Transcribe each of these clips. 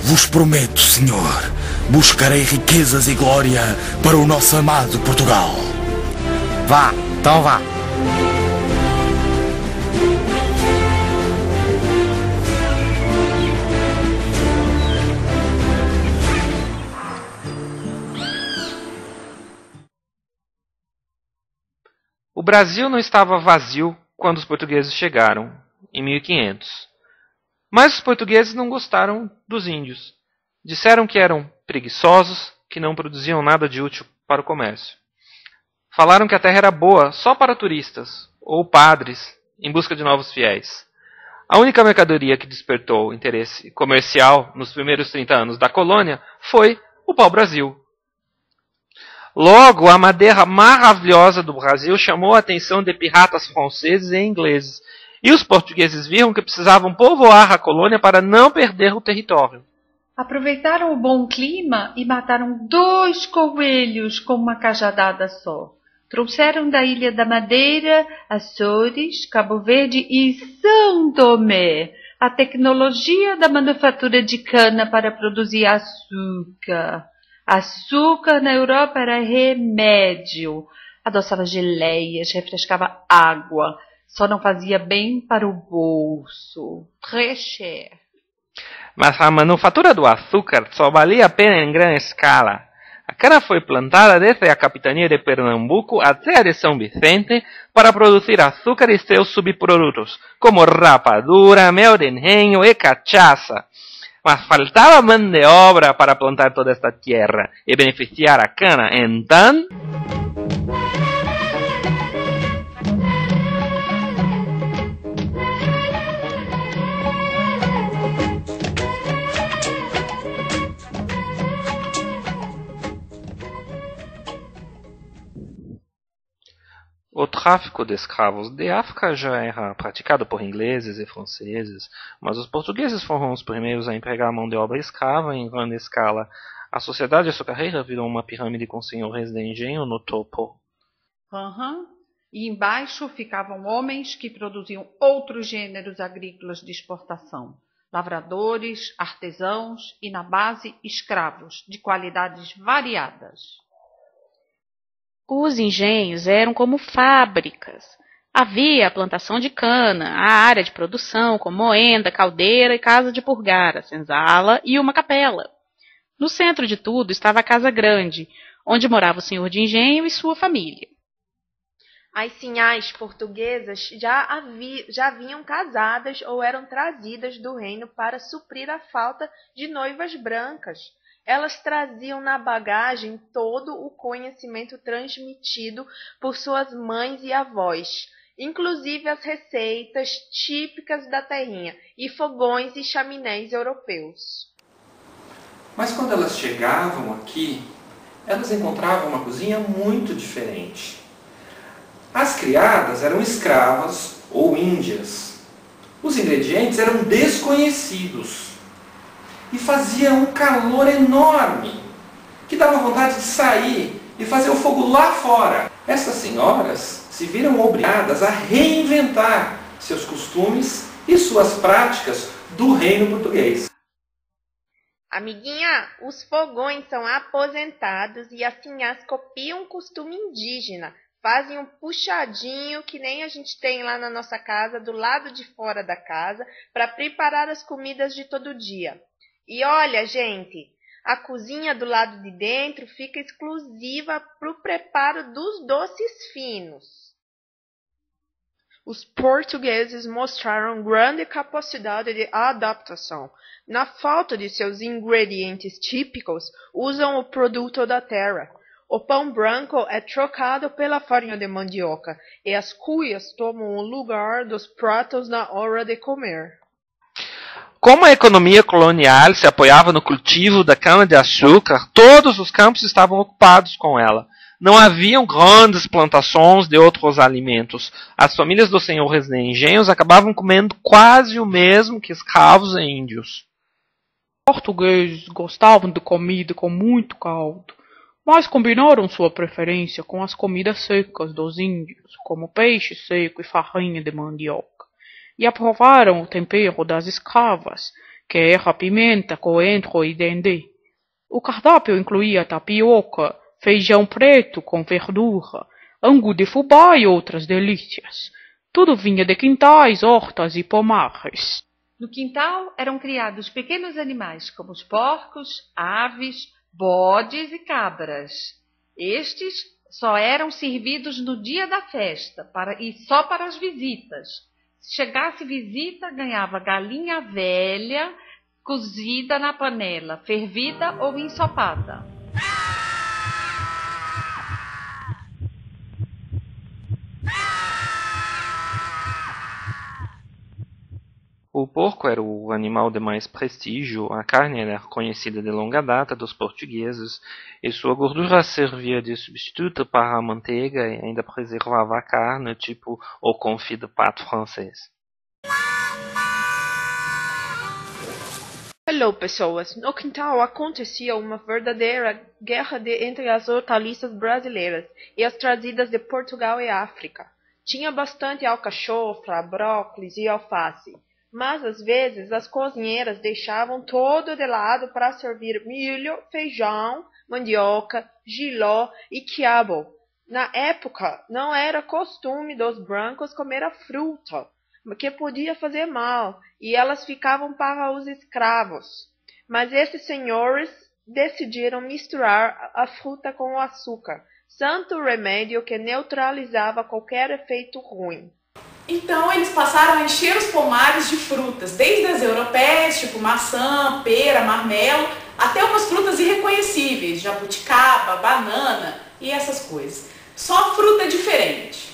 Vos prometo, senhor, buscarei riquezas e glória para o nosso amado Portugal. Vá, então vá. O Brasil não estava vazio quando os portugueses chegaram, em 1500. Mas os portugueses não gostaram dos índios. Disseram que eram preguiçosos, que não produziam nada de útil para o comércio. Falaram que a terra era boa só para turistas, ou padres, em busca de novos fiéis. A única mercadoria que despertou interesse comercial nos primeiros 30 anos da colônia foi o pau-brasil. Logo, a madeira maravilhosa do Brasil chamou a atenção de piratas franceses e ingleses, e os portugueses viram que precisavam povoar a colônia para não perder o território. Aproveitaram o bom clima e mataram 2 coelhos com uma cajadada só. Trouxeram da Ilha da Madeira, Açores, Cabo Verde e São Tomé a tecnologia da manufatura de cana para produzir açúcar. Açúcar na Europa era remédio. Adoçava geleias, refrescava água. Só não fazia bem para o bolso. Très cher. Mas a manufatura do açúcar só valia a pena em grande escala. A cana foi plantada desde a capitania de Pernambuco até a de São Vicente para produzir açúcar e seus subprodutos, como rapadura, mel de engenho e cachaça. Mas faltava mão de obra para plantar toda esta terra e beneficiar a cana, então... O tráfico de escravos de África já era praticado por ingleses e franceses, mas os portugueses foram os primeiros a empregar mão de obra escrava em grande escala. A sociedade açucareira virou uma pirâmide com senhores de engenho no topo. E embaixo ficavam homens que produziam outros gêneros agrícolas de exportação. Lavradores, artesãos e, na base, escravos, de qualidades variadas. Os engenhos eram como fábricas. Havia a plantação de cana, a área de produção, com moenda, caldeira e casa de purgar, a senzala e uma capela. No centro de tudo estava a casa grande, onde morava o senhor de engenho e sua família. As sinhás portuguesas já vinham casadas ou eram trazidas do reino para suprir a falta de noivas brancas. Elas traziam na bagagem todo o conhecimento transmitido por suas mães e avós, inclusive as receitas típicas da terrinha e fogões e chaminés europeus. Mas quando elas chegavam aqui, elas encontravam uma cozinha muito diferente. As criadas eram escravas ou índias. Os ingredientes eram desconhecidos. E fazia um calor enorme, que dava vontade de sair e fazer o fogo lá fora. Essas senhoras se viram obrigadas a reinventar seus costumes e suas práticas do reino português. Amiguinha, os fogões são aposentados e as sinhás copiam um costume indígena. Fazem um puxadinho que nem a gente tem lá na nossa casa, do lado de fora da casa, para preparar as comidas de todo dia. E olha, gente, a cozinha do lado de dentro fica exclusiva para o preparo dos doces finos. Os portugueses mostraram grande capacidade de adaptação. Na falta de seus ingredientes típicos, usam o produto da terra. O pão branco é trocado pela farinha de mandioca e as cuias tomam o lugar dos pratos na hora de comer. Como a economia colonial se apoiava no cultivo da cana-de-açúcar, todos os campos estavam ocupados com ela. Não haviam grandes plantações de outros alimentos. As famílias dos senhores de engenhos acabavam comendo quase o mesmo que escravos e índios. Os portugueses gostavam de comida com muito caldo, mas combinaram sua preferência com as comidas secas dos índios, como peixe seco e farinha de mandioca. E aprovaram o tempero das escravas, queijo, pimenta, coentro e dendê. O cardápio incluía tapioca, feijão preto com verdura, angu de fubá e outras delícias. Tudo vinha de quintais, hortas e pomares. No quintal eram criados pequenos animais como os porcos, aves, bodes e cabras. Estes só eram servidos no dia da festa e só para as visitas. Se chegasse visita, ganhava galinha velha, cozida na panela, fervida ou ensopada. O porco era o animal de mais prestígio, a carne era conhecida de longa data dos portugueses, e sua gordura servia de substituto para a manteiga e ainda preservava a carne, tipo o confit de pato francês. Hello, pessoas! No quintal acontecia uma verdadeira guerra entre as hortaliças brasileiras e as trazidas de Portugal e África. Tinha bastante alcachofra, brócolis e alface. Mas, às vezes, as cozinheiras deixavam todo de lado para servir milho, feijão, mandioca, jiló e quiabo. Na época, não era costume dos brancos comer a fruta, que podia fazer mal, e elas ficavam para os escravos. Mas esses senhores decidiram misturar a fruta com o açúcar, santo remédio que neutralizava qualquer efeito ruim. Então eles passaram a encher os pomares de frutas, desde as europeias, tipo maçã, pera, marmelo, até umas frutas irreconhecíveis, jabuticaba, banana e essas coisas. Só fruta diferente.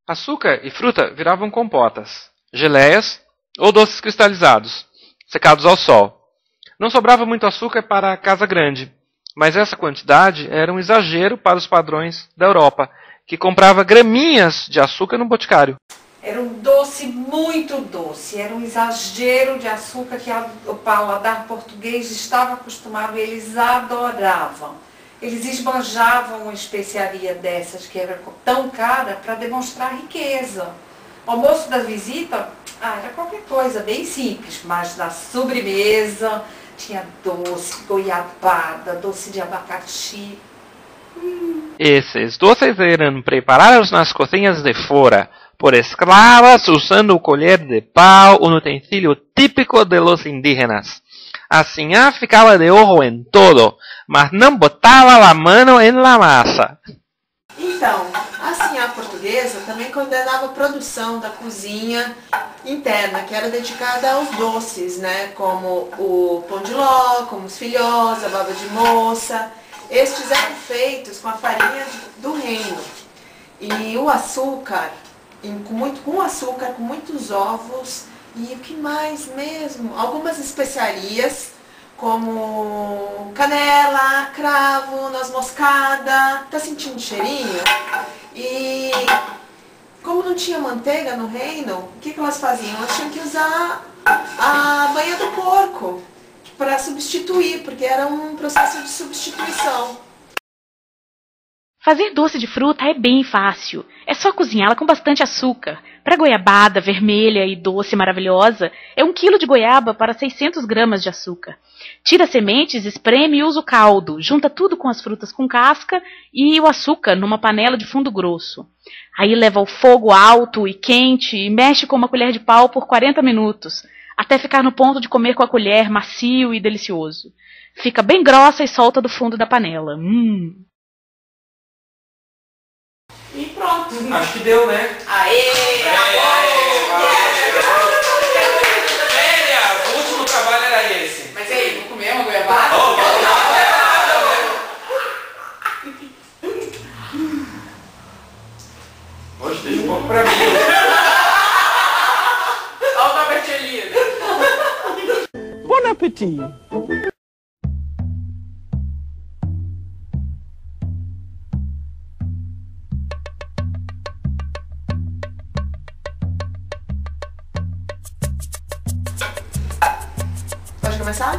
Açúcar e fruta viravam compotas, geleias ou doces cristalizados, secados ao sol. Não sobrava muito açúcar para a casa grande, mas essa quantidade era um exagero para os padrões da Europa, que comprava graminhas de açúcar no boticário. Era um doce muito doce, era um exagero de açúcar que o paladar português estava acostumado, eles adoravam. Eles esbanjavam uma especiaria dessas que era tão cara para demonstrar riqueza. O almoço da visita era qualquer coisa bem simples, mas na sobremesa tinha doce, goiabada, doce de abacaxi. Esses doces eram preparados nas cozinhas de fora, por esclavas usando o colher de pau, um utensílio típico de los indígenas. A sinhá ficava de ojo em todo, mas não botava a mano em la massa. Então, a sinhá portuguesa também coordenava a produção da cozinha interna, que era dedicada aos doces, né? Como o pão de ló, como os filhós, a baba de moça. Estes eram feitos com a farinha do reino. E o açúcar, com açúcar, com muitos ovos e o que mais mesmo? Algumas especiarias como canela, cravo, noz moscada. Tá sentindo o cheirinho? E como não tinha manteiga no reino, o que elas faziam? Elas tinham que usar a banha do porco para substituir, porque era um processo de substituição. Fazer doce de fruta é bem fácil. É só cozinhá-la com bastante açúcar. Para goiabada vermelha e doce maravilhosa, é 1 quilo de goiaba para 600 gramas de açúcar. Tira as sementes, espreme e usa o caldo. Junta tudo com as frutas com casca e o açúcar numa panela de fundo grosso. Aí leva ao fogo alto e quente e mexe com uma colher de pau por 40 minutos, até ficar no ponto de comer com a colher, macio e delicioso. Fica bem grossa e solta do fundo da panela. E pronto. Acho que deu, né? Aê! O último trabalho era esse. Mas aí, vamos comer uma goiabada? Hoje deixa um pouco pra mim. Olha o Robertelino. Bon appétit! Pode começar?